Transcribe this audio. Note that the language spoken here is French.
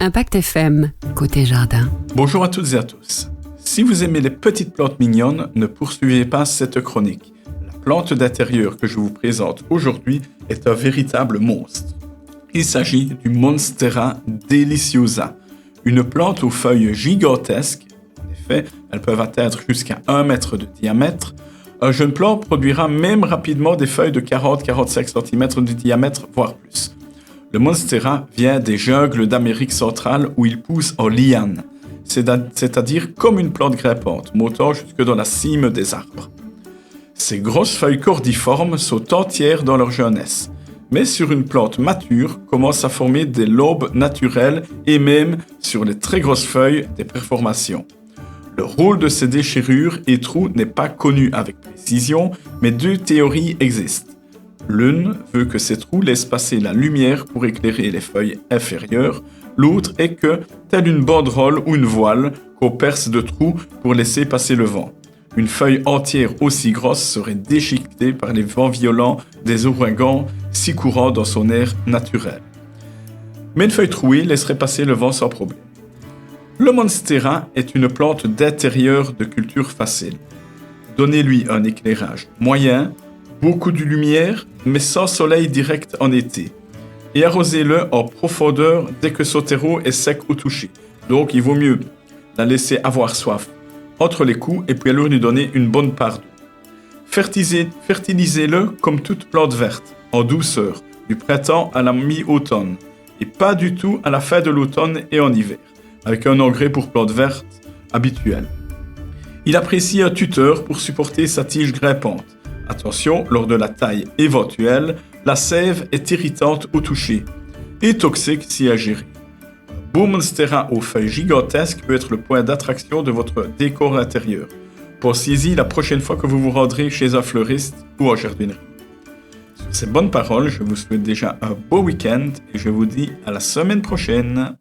Impact FM, côté jardin. Bonjour à toutes et à tous. Si vous aimez les petites plantes mignonnes, ne poursuivez pas cette chronique. La plante d'intérieur que je vous présente aujourd'hui est un véritable monstre. Il s'agit du Monstera deliciosa, une plante aux feuilles gigantesques. En effet, elles peuvent atteindre jusqu'à 1 mètre de diamètre. Un jeune plant produira même rapidement des feuilles de 40-45 cm de diamètre, voire plus. Le Monstera vient des jungles d'Amérique centrale où il pousse en liane, c'est-à-dire comme une plante grimpante, montant jusque dans la cime des arbres. Ces grosses feuilles cordiformes sont entières dans leur jeunesse, mais sur une plante mature commencent à former des lobes naturels et même, sur les très grosses feuilles, des perforations. Le rôle de ces déchirures et trous n'est pas connu avec précision, mais 2 théories existent. L'une veut que ces trous laissent passer la lumière pour éclairer les feuilles inférieures. L'autre est que, telle une banderole ou une voile, qu'on perce de trous pour laisser passer le vent. Une feuille entière aussi grosse serait déchiquetée par les vents violents des ouragans si courants dans son air naturel. Mais une feuille trouée laisserait passer le vent sans problème. Le Monstera est une plante d'intérieur de culture facile. Donnez-lui un éclairage moyen, beaucoup de lumière, mais sans soleil direct en été. Et arrosez-le en profondeur dès que son terreau est sec au toucher. Donc il vaut mieux la laisser avoir soif entre les coups et puis alors lui donner une bonne part d'eau. Fertilisez-le comme toute plante verte, en douceur, du printemps à la mi-automne, et pas du tout à la fin de l'automne et en hiver, avec un engrais pour plantes vertes habituel. Il apprécie un tuteur pour supporter sa tige grimpante. Attention, lors de la taille éventuelle, la sève est irritante au toucher et toxique si ingérée. Un beau Monstera aux feuilles gigantesques peut être le point d'attraction de votre décor intérieur. Pensez-y la prochaine fois que vous vous rendrez chez un fleuriste ou en jardinerie. Sur ces bonnes paroles, je vous souhaite déjà un beau week-end et je vous dis à la semaine prochaine.